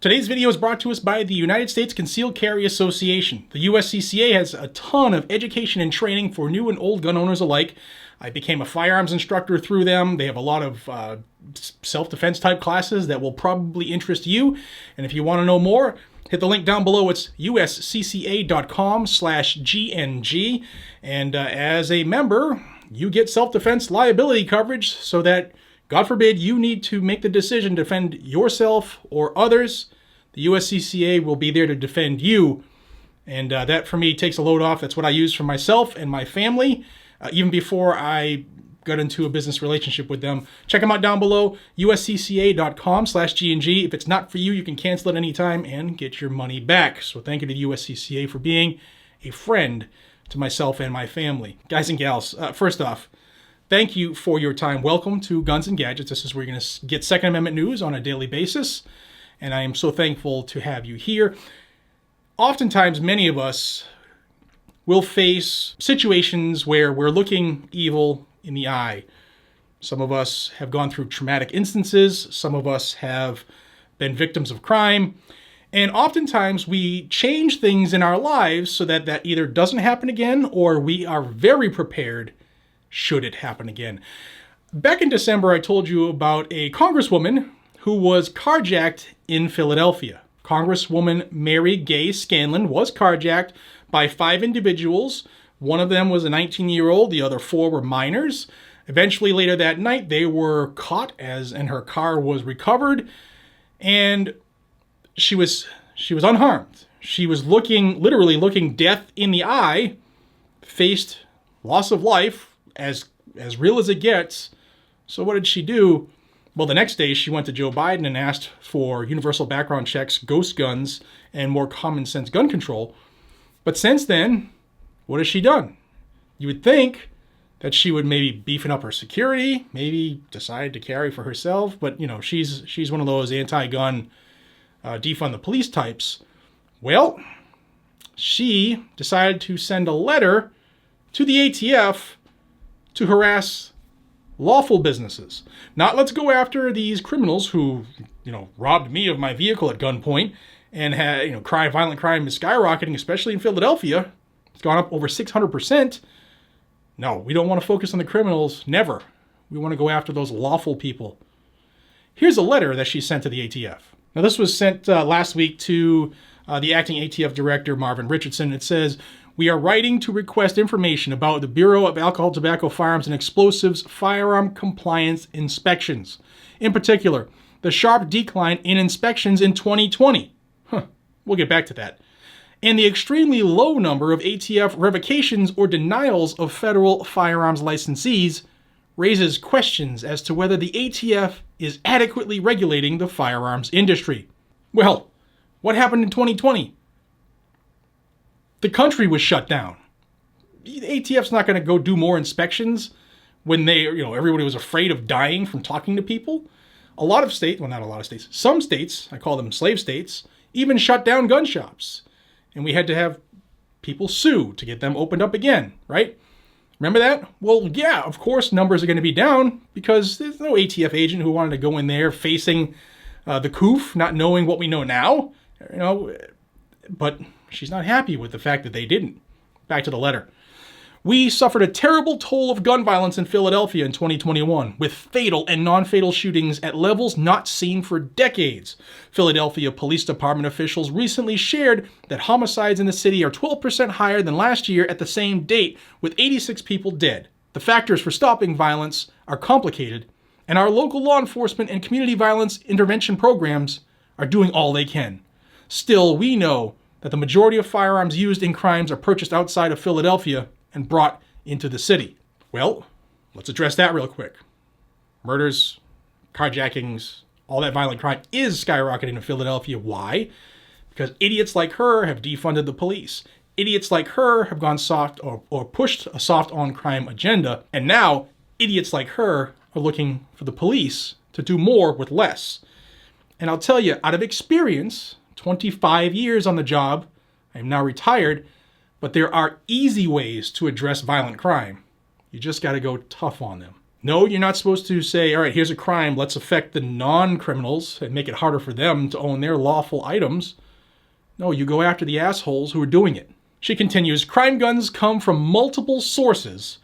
Today's video is brought to us by the United States Concealed Carry Association. The USCCA has a ton of education and training for new and old gun owners alike. I became a firearms instructor through them. They have a lot of self-defense type classes that will probably interest you. And if you want to know more, hit the link down below. It's uscca.com/GNG. And as a member, you get self-defense liability coverage so that, God forbid, you need to make the decision to defend yourself or others. The USCCA will be there to defend you. And that, for me, takes a load off. That's what I use for myself and my family, even before I got into a business relationship with them. Check them out down below, uscca.com/GNG. If it's not for you, you can cancel it anytime and get your money back. So thank you to the USCCA for being a friend to myself and my family. Guys and gals, first off, thank you for your time. Welcome to Guns and Gadgets. This is where you're going to get Second Amendment news on a daily basis, and I am so thankful to have you here. Oftentimes, many of us will face situations where we're looking evil in the eye. Some of us have gone through traumatic instances. Some of us have been victims of crime. And oftentimes, we change things in our lives so that that either doesn't happen again or we are very prepared should it happen again. Back in December, I told you about a congresswoman who was carjacked in Philadelphia. Congresswoman Mary Gay Scanlon was carjacked by 5 individuals. One of them was a 19-year-old. The other 4 were minors. Eventually, later that night, they were caught and her car was recovered. And she was unharmed. She was literally looking death in the eye, faced loss of life, as real as it gets. So what did she do? Well, the next day she went to Joe Biden and asked for universal background checks, ghost guns, and more common sense gun control. But since then, what has she done? You would think that she would maybe beefing up her security, maybe decide to carry for herself. But, you know, she's one of those anti-gun, defund the police types. Well, she decided to send a letter to the ATF to harass lawful businesses. Not let's go after these criminals who, robbed me of my vehicle at gunpoint and had, violent crime is skyrocketing, especially in Philadelphia. It's gone up over 600%. No, we don't want to focus on the criminals. Never. We want to go after those lawful people. Here's a letter that she sent to the ATF. Now, this was sent last week to the acting ATF director, Marvin Richardson. It says, "We are writing to request information about the Bureau of Alcohol, Tobacco, Firearms, and Explosives firearm compliance inspections. In particular, the sharp decline in inspections in 2020. We'll get back to that. And the extremely low number of ATF revocations or denials of federal firearms licensees raises questions as to whether the ATF is adequately regulating the firearms industry." Well, what happened in 2020? The country was shut down. The ATF's not going to go do more inspections when everybody was afraid of dying from talking to people. A lot of states, well, not a lot of states, some states, I call them slave states, even shut down gun shops. And we had to have people sue to get them opened up again, right? Remember that? Well, yeah, of course numbers are going to be down because there's no ATF agent who wanted to go in there facing the coof, not knowing what we know now, but she's not happy with the fact that they didn't. Back to the letter. "We suffered a terrible toll of gun violence in Philadelphia in 2021, with fatal and non-fatal shootings at levels not seen for decades. Philadelphia Police Department officials recently shared that homicides in the city are 12% higher than last year at the same date, with 86 people dead. The factors for stopping violence are complicated, and our local law enforcement and community violence intervention programs are doing all they can. Still, we know that the majority of firearms used in crimes are purchased outside of Philadelphia and brought into the city." Well, let's address that real quick. Murders, carjackings, all that violent crime is skyrocketing in Philadelphia. Why? Because idiots like her have defunded the police. Idiots like her have gone soft or pushed a soft on crime agenda. And now idiots like her are looking for the police to do more with less. And I'll tell you, out of experience, 25 years on the job, I am now retired, but there are easy ways to address violent crime. You just got to go tough on them. No, you're not supposed to say, all right, here's a crime, let's affect the non-criminals and make it harder for them to own their lawful items. No, you go after the assholes who are doing it. She continues, crime guns come from multiple sources,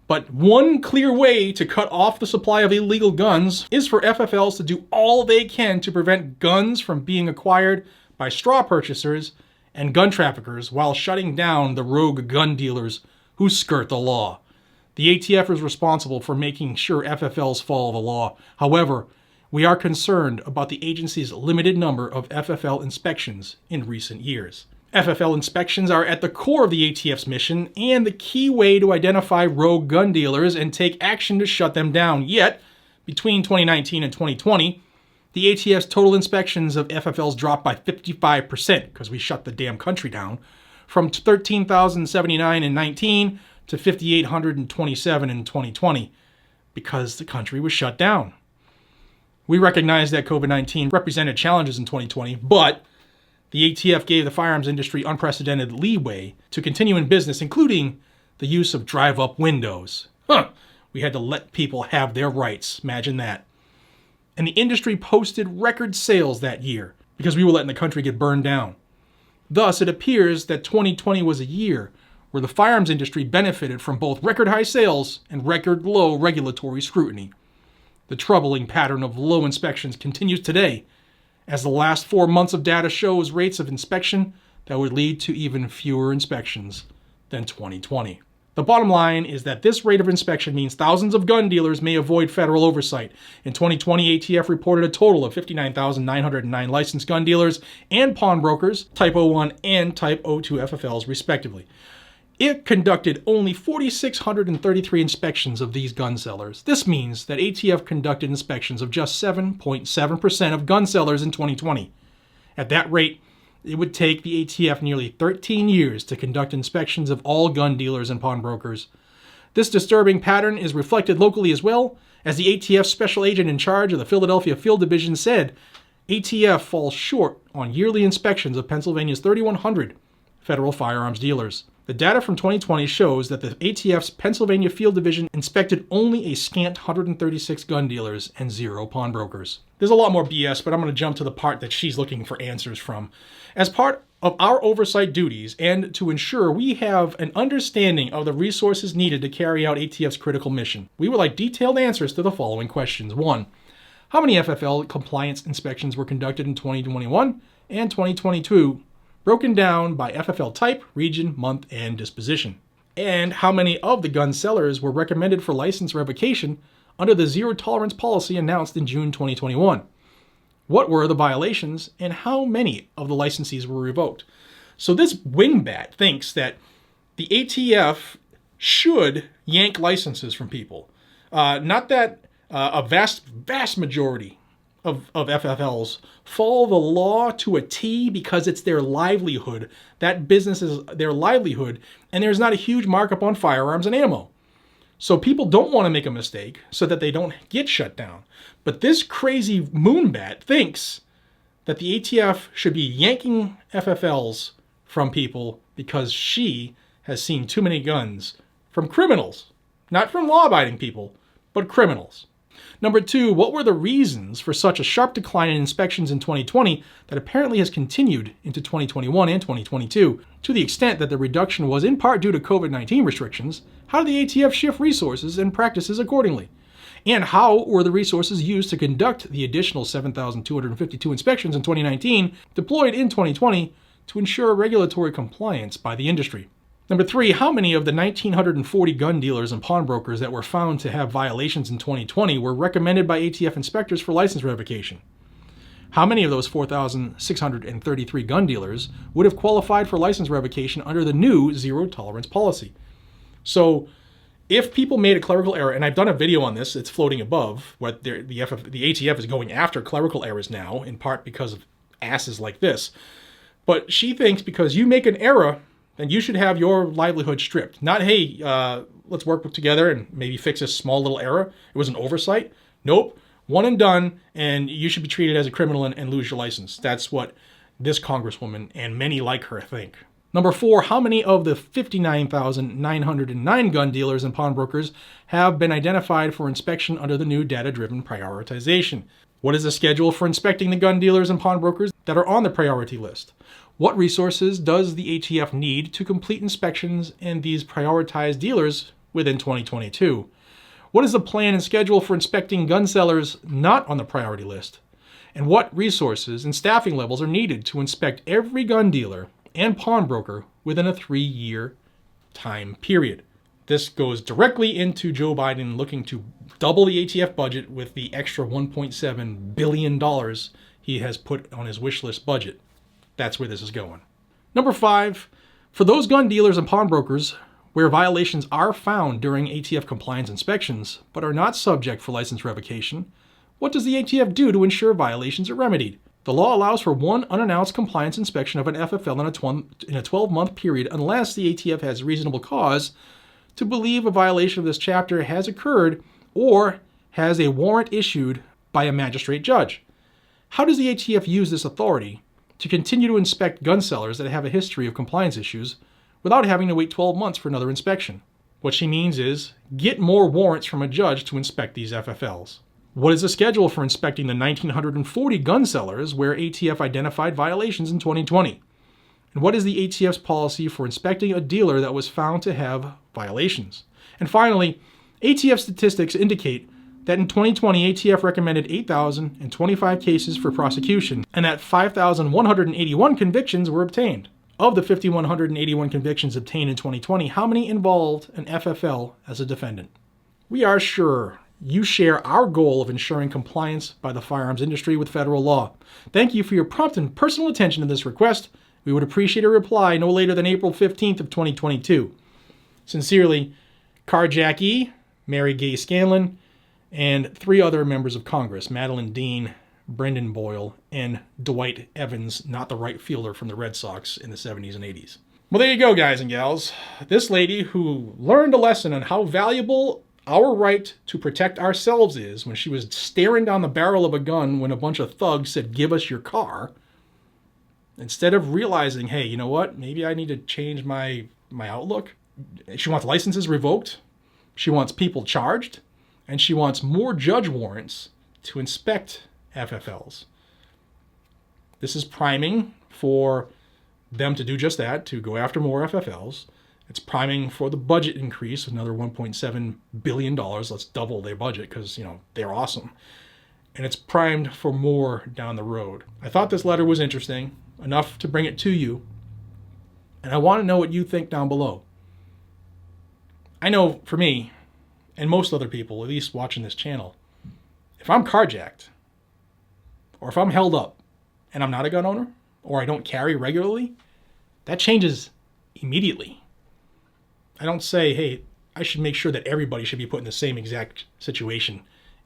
but one clear way to cut off the supply of illegal guns is for FFLs to do all they can to prevent guns from being acquired by straw purchasers and gun traffickers while shutting down the rogue gun dealers who skirt the law. The ATF is responsible for making sure FFLs follow the law. However, we are concerned about the agency's limited number of FFL inspections in recent years. FFL inspections are at the core of the ATF's mission and the key way to identify rogue gun dealers and take action to shut them down. Yet, between 2019 and 2020, the ATF's total inspections of FFLs dropped by 55% because we shut the damn country down, from 13,079 in 19 to 5,827 in 2020 because the country was shut down. We recognize that COVID-19 represented challenges in 2020, but the ATF gave the firearms industry unprecedented leeway to continue in business, including the use of drive-up windows. We had to let people have their rights. Imagine that. And the industry posted record sales that year because we were letting the country get burned down. Thus, it appears that 2020 was a year where the firearms industry benefited from both record high sales and record low regulatory scrutiny. The troubling pattern of low inspections continues today, as the last 4 months of data shows rates of inspection that would lead to even fewer inspections than 2020. The bottom line is that this rate of inspection means thousands of gun dealers may avoid federal oversight. In 2020, ATF reported a total of 59,909 licensed gun dealers and pawnbrokers, Type 01 and Type 02 FFLs, respectively. It conducted only 4,633 inspections of these gun sellers. This means that ATF conducted inspections of just 7.7% of gun sellers in 2020. At that rate, it would take the ATF nearly 13 years to conduct inspections of all gun dealers and pawnbrokers. This disturbing pattern is reflected locally as well, as the ATF special agent in charge of the Philadelphia Field Division said, ATF falls short on yearly inspections of Pennsylvania's 3,100 federal firearms dealers. The data from 2020 shows that the ATF's Pennsylvania Field Division inspected only a scant 136 gun dealers and 0 pawnbrokers. There's a lot more BS, but I'm going to jump to the part that she's looking for answers from. As part of our oversight duties and to ensure we have an understanding of the resources needed to carry out ATF's critical mission, we would like detailed answers to the following questions. 1. How many FFL compliance inspections were conducted in 2021 and 2022? Broken down by FFL type, region, month, and disposition. And how many of the gun sellers were recommended for license revocation under the zero tolerance policy announced in June 2021? What were the violations, and how many of the licensees were revoked? So this wingbat thinks that the ATF should yank licenses from people. Not that a vast majority of FFLs follow the law to a T because it's their livelihood. That business is their livelihood, and there's not a huge markup on firearms and ammo. So people don't want to make a mistake so that they don't get shut down. But this crazy moonbat thinks that the ATF should be yanking FFLs from people because she has seen too many guns from criminals. Not from law-abiding people, but criminals. Number 2, what were the reasons for such a sharp decline in inspections in 2020 that apparently has continued into 2021 and 2022? To the extent that the reduction was in part due to COVID-19 restrictions, how did the ATF shift resources and practices accordingly? And how were the resources used to conduct the additional 7,252 inspections in 2019 deployed in 2020 to ensure regulatory compliance by the industry? Number 3, how many of the 1,940 gun dealers and pawnbrokers that were found to have violations in 2020 were recommended by ATF inspectors for license revocation? How many of those 4,633 gun dealers would have qualified for license revocation under the new zero tolerance policy? So if people made a clerical error, and I've done a video on this, it's floating above, what the ATF is going after clerical errors now, in part because of asses like this. But she thinks because you make an error, then you should have your livelihood stripped. Not, hey, let's work together and maybe fix this small little error. It was an oversight. Nope. One and done, and you should be treated as a criminal and lose your license. That's what this Congresswoman and many like her think. Number 4, how many of the 59,909 gun dealers and pawnbrokers have been identified for inspection under the new data-driven prioritization? What is the schedule for inspecting the gun dealers and pawnbrokers that are on the priority list? What resources does the ATF need to complete inspections in these prioritized dealers within 2022? What is the plan and schedule for inspecting gun sellers not on the priority list? And what resources and staffing levels are needed to inspect every gun dealer and pawnbroker within a 3-year time period? This goes directly into Joe Biden looking to double the ATF budget with the extra $1.7 billion he has put on his wish list budget. That's where this is going. Number 5, for those gun dealers and pawnbrokers where violations are found during ATF compliance inspections but are not subject for license revocation, what does the ATF do to ensure violations are remedied? The law allows for one unannounced compliance inspection of an FFL in a 12-month period unless the ATF has reasonable cause to believe a violation of this chapter has occurred or has a warrant issued by a magistrate judge. How does the ATF use this authority to continue to inspect gun sellers that have a history of compliance issues without having to wait 12 months for another inspection? What she means is get more warrants from a judge to inspect these FFLs. What is the schedule for inspecting the 1,940 gun sellers where ATF identified violations in 2020? And what is the ATF's policy for inspecting a dealer that was found to have violations? And finally, ATF statistics indicate that in 2020, ATF recommended 8,025 cases for prosecution and that 5,181 convictions were obtained. Of the 5,181 convictions obtained in 2020, how many involved an FFL as a defendant? We are sure you share our goal of ensuring compliance by the firearms industry with federal law. Thank you for your prompt and personal attention to this request. We would appreciate a reply no later than April 15th of 2022. Sincerely, Carjacked E., Mary Gay Scanlon, and 3 other members of Congress, Madeline Dean, Brendan Boyle, and Dwight Evans, not the right fielder from the Red Sox in the 70s and 80s. Well, there you go, guys and gals. This lady who learned a lesson on how valuable our right to protect ourselves is when she was staring down the barrel of a gun when a bunch of thugs said, "Give us your car," instead of realizing, hey, you know what? Maybe I need to change my outlook. She wants licenses revoked. She wants people charged. And she wants more judge warrants to inspect FFLs. This is priming for them to do just that, to go after more FFLs. It's priming for the budget increase, another $1.7 billion. Let's double their budget because, they're awesome. And it's primed for more down the road. I thought this letter was interesting, enough to bring it to you. And I want to know what you think down below. I know for me, and most other people, at least watching this channel, if I'm carjacked, or if I'm held up, and I'm not a gun owner, or I don't carry regularly, that changes immediately. I don't say, hey, I should make sure that everybody should be put in the same exact situation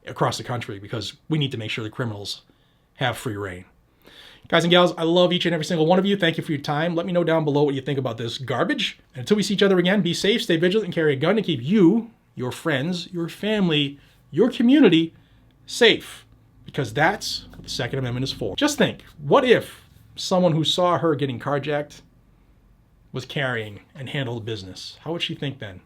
across the country because we need to make sure the criminals have free reign. Guys and gals, I love each and every single one of you. Thank you for your time. Let me know down below what you think about this garbage. And until we see each other again, be safe, stay vigilant, and carry a gun to keep you, your friends, your family, your community safe. Because that's what the Second Amendment is for. Just think, what if someone who saw her getting carjacked was carrying and handled business? How would she think then?